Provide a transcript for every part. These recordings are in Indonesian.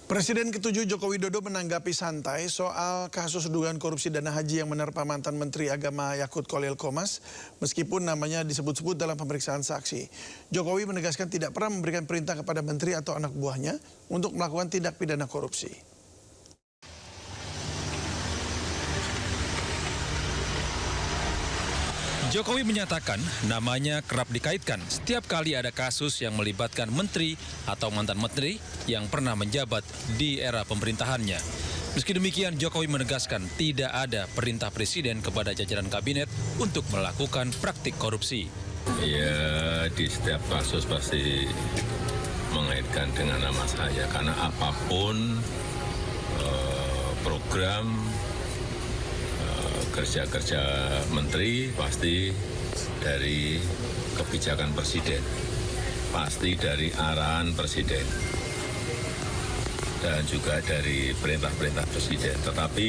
Presiden ke-7 Joko Widodo menanggapi santai soal kasus dugaan korupsi dana haji yang menerpa mantan Menteri Agama Yakut Khalil Qomas, meskipun namanya disebut-sebut dalam pemeriksaan saksi. Jokowi menegaskan tidak pernah memberikan perintah kepada menteri atau anak buahnya untuk melakukan tindak pidana korupsi. Jokowi menyatakan namanya kerap dikaitkan setiap kali ada kasus yang melibatkan menteri atau mantan menteri yang pernah menjabat di era pemerintahannya. Meski demikian, Jokowi menegaskan tidak ada perintah presiden kepada jajaran kabinet untuk melakukan praktik korupsi. Ya, di setiap kasus pasti mengaitkan dengan nama saya, karena apapun program kerja-kerja menteri pasti dari kebijakan presiden, pasti dari arahan presiden, dan juga dari perintah-perintah presiden. Tetapi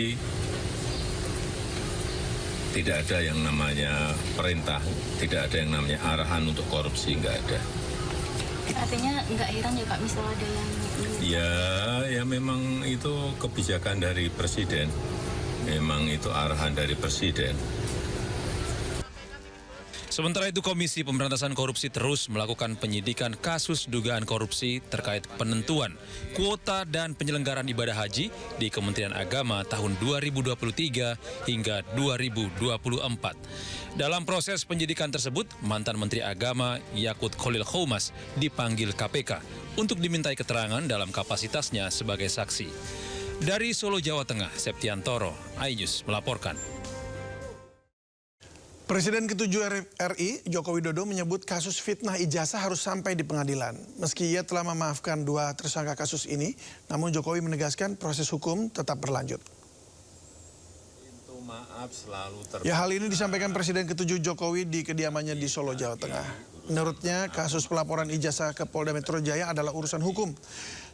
tidak ada yang namanya perintah, tidak ada yang namanya arahan untuk korupsi, nggak ada. Artinya nggak heran ya Pak, misal ada yang... Ya memang itu kebijakan dari presiden. Memang itu arahan dari presiden. Sementara itu, Komisi Pemberantasan Korupsi terus melakukan penyidikan kasus dugaan korupsi terkait penentuan kuota dan penyelenggaraan ibadah haji di Kementerian Agama tahun 2023 hingga 2024. Dalam proses penyidikan tersebut, mantan Menteri Agama Yakut Khalil Qomas dipanggil KPK untuk dimintai keterangan dalam kapasitasnya sebagai saksi. Dari Solo, Jawa Tengah, Septiantoro, iNews melaporkan. Presiden ke-7 RI, Joko Widodo, menyebut kasus fitnah ijazah harus sampai di pengadilan. Meski ia telah memaafkan 2 tersangka kasus ini, namun Jokowi menegaskan proses hukum tetap berlanjut. Hal ini disampaikan Presiden ke-7 Jokowi di kediamannya di Solo, Jawa Tengah. Menurutnya, kasus pelaporan ijazah ke Polda Metro Jaya adalah urusan hukum.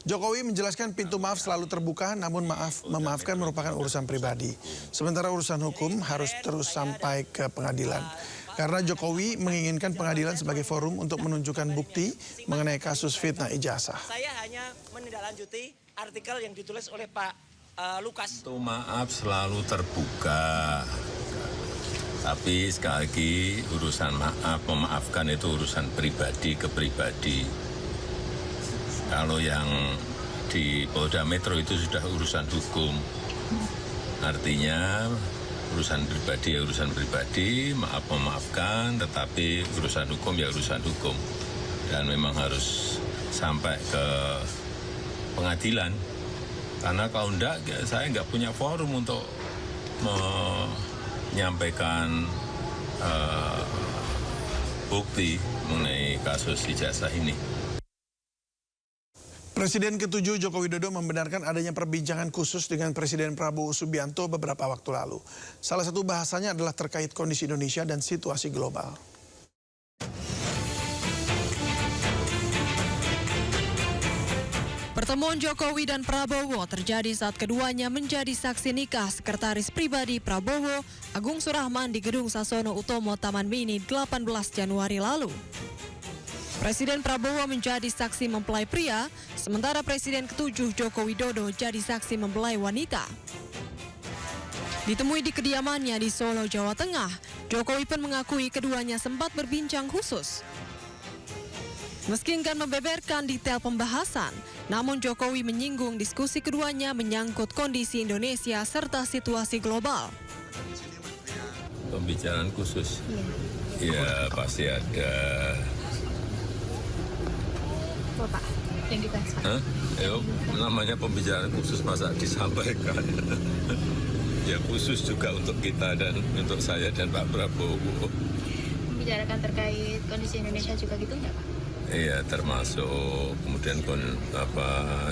Jokowi menjelaskan pintu maaf selalu terbuka, namun memaafkan merupakan urusan pribadi. Sementara urusan hukum harus terus sampai ke pengadilan. Karena Jokowi menginginkan pengadilan sebagai forum untuk menunjukkan bukti mengenai kasus fitnah ijazah. Saya hanya menindaklanjuti artikel yang ditulis oleh Pak Lukas. Pintu maaf selalu terbuka. Tapi sekali lagi urusan memaafkan itu urusan pribadi ke pribadi. Kalau yang di Polda Metro itu sudah urusan hukum. Artinya urusan pribadi ya urusan pribadi, memaafkan, tetapi urusan hukum ya urusan hukum. Dan memang harus sampai ke pengadilan. Karena kalau enggak, saya enggak punya forum untuk menyampaikan bukti mengenai kasus ijazah ini. Presiden ke-7 Joko Widodo membenarkan adanya perbincangan khusus dengan Presiden Prabowo Subianto beberapa waktu lalu. Salah satu bahasanya adalah terkait kondisi Indonesia dan situasi global. Pertemuan Jokowi dan Prabowo terjadi saat keduanya menjadi saksi nikah sekretaris pribadi Prabowo, Agung Surahman di Gedung Sasono Utomo Taman Mini 18 Januari lalu. Presiden Prabowo menjadi saksi mempelai pria, sementara Presiden ke-7 Joko Widodo jadi saksi mempelai wanita. Ditemui di kediamannya di Solo, Jawa Tengah, Jokowi pun mengakui keduanya sempat berbincang khusus. Meski enggan membeberkan detail pembahasan, namun Jokowi menyinggung diskusi keduanya menyangkut kondisi Indonesia serta situasi global. Pembicaraan khusus? Ya pasti ada. Bapak, yang dibahas. Namanya pembicaraan khusus masa disampaikan. Ya khusus juga untuk kita dan untuk saya dan Pak Prabowo. Membicarakan terkait kondisi Indonesia juga gitu nggak Pak? Iya, termasuk kemudian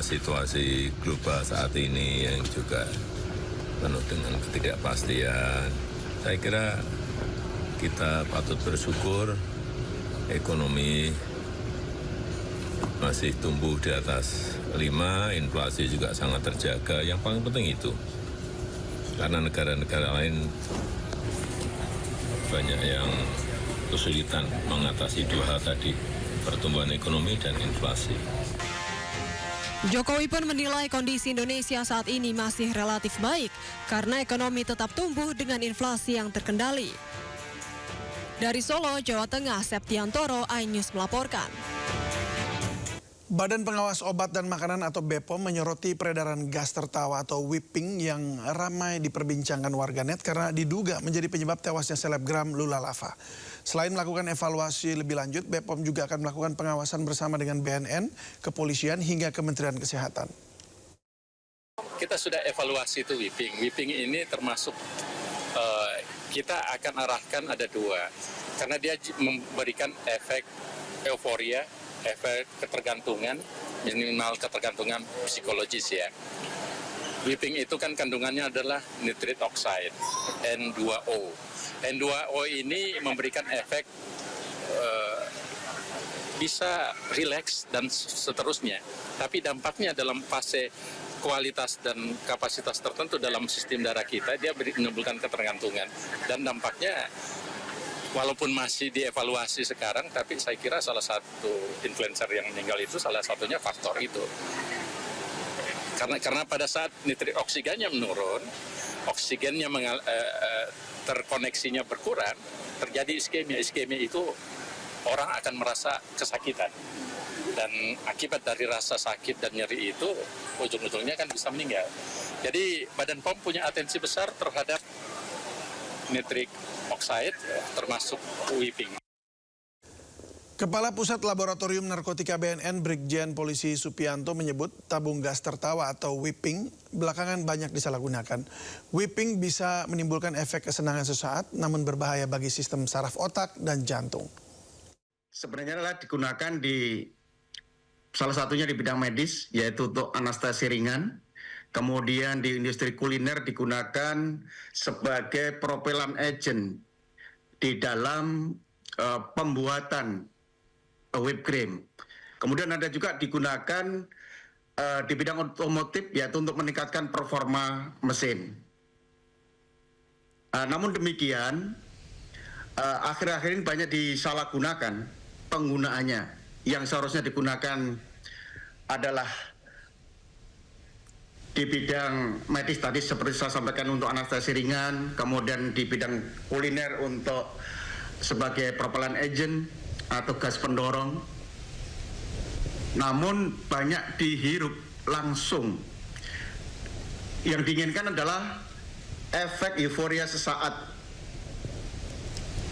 situasi global saat ini yang juga penuh dengan ketidakpastian. Saya kira kita patut bersyukur ekonomi masih tumbuh di atas 5, inflasi juga sangat terjaga. Yang paling penting itu, karena negara-negara lain banyak yang kesulitan mengatasi 2 hal tadi, pertumbuhan ekonomi dan inflasi. Jokowi pun menilai kondisi Indonesia saat ini masih relatif baik karena ekonomi tetap tumbuh dengan inflasi yang terkendali. Dari Solo, Jawa Tengah, Septiantoro, iNews melaporkan. Badan Pengawas Obat dan Makanan atau BPOM menyoroti peredaran gas tertawa atau whipping yang ramai diperbincangkan warganet karena diduga menjadi penyebab tewasnya selebgram Lula Lava. Selain melakukan evaluasi lebih lanjut, BPOM juga akan melakukan pengawasan bersama dengan BNN, kepolisian hingga Kementerian Kesehatan. Kita sudah evaluasi itu whipping. Whipping ini termasuk kita akan arahkan ada dua. Karena dia memberikan efek euforia, efek ketergantungan, minimal ketergantungan psikologis ya. Whipping itu kan kandungannya adalah nitric oxide, N2O. N2O ini memberikan efek bisa rileks dan seterusnya. Tapi dampaknya dalam fase kualitas dan kapasitas tertentu dalam sistem darah kita, dia menimbulkan ketergantungan. Dan dampaknya walaupun masih dievaluasi sekarang, tapi saya kira salah satu influencer yang meninggal itu salah satunya faktor itu. Karena pada saat nitrit oksigennya menurun, oksigennya terkoneksinya berkurang, terjadi iskemia. Iskemia itu orang akan merasa kesakitan. Dan akibat dari rasa sakit dan nyeri itu, ujung-ujungnya kan bisa meninggal. Jadi Badan POM punya atensi besar terhadap nitric oxide, termasuk whipping. Kepala Pusat Laboratorium Narkotika BNN Brigjen Polisi Supianto menyebut tabung gas tertawa atau whipping belakangan banyak disalahgunakan. Whipping bisa menimbulkan efek kesenangan sesaat namun berbahaya bagi sistem saraf otak dan jantung. Sebenarnya adalah digunakan di salah satunya di bidang medis, yaitu untuk anestesi ringan. Kemudian di industri kuliner digunakan sebagai propellant agent di dalam pembuatan whipped cream. Kemudian ada juga digunakan di bidang otomotif, yaitu untuk meningkatkan performa mesin. Namun demikian, akhir-akhir ini banyak disalahgunakan penggunaannya. Yang seharusnya digunakan adalah di bidang medis tadi seperti saya sampaikan untuk anestesi ringan, kemudian di bidang kuliner untuk sebagai propellant agent atau gas pendorong. Namun banyak dihirup langsung. Yang diinginkan adalah efek euforia sesaat.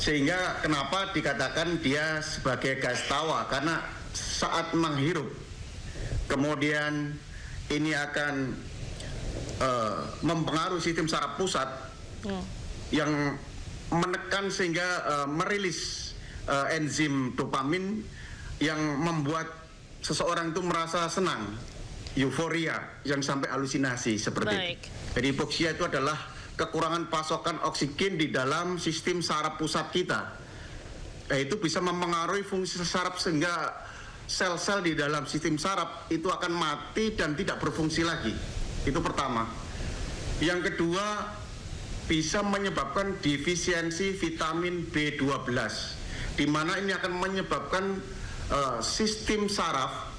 Sehingga kenapa dikatakan dia sebagai gas tawa, karena saat menghirup kemudian ini akan mempengaruhi sistem saraf pusat yang menekan sehingga merilis enzim dopamin yang membuat seseorang itu merasa senang, euforia yang sampai halusinasi seperti itu. Jadi hipoksia itu adalah kekurangan pasokan oksigen di dalam sistem saraf pusat kita. Itu bisa mempengaruhi fungsi saraf sehingga sel-sel di dalam sistem saraf itu akan mati dan tidak berfungsi lagi. Itu pertama. Yang kedua, bisa menyebabkan defisiensi vitamin B12, di mana ini akan menyebabkan sistem saraf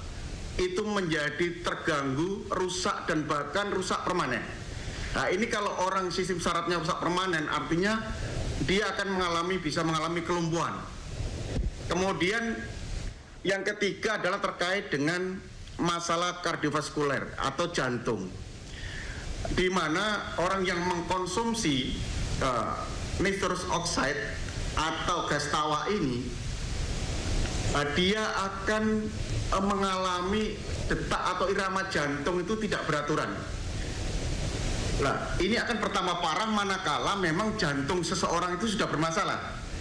itu menjadi terganggu, rusak dan bahkan rusak permanen. Nah, ini kalau orang sistem sarafnya rusak permanen, artinya dia akan bisa mengalami kelumpuhan. Kemudian yang ketiga adalah terkait dengan masalah kardiovaskuler atau jantung, di mana orang yang mengkonsumsi nitrous oxide atau gas tawa ini, dia akan mengalami detak atau irama jantung itu tidak beraturan. Nah, ini akan pertama parah manakala memang jantung seseorang itu sudah bermasalah.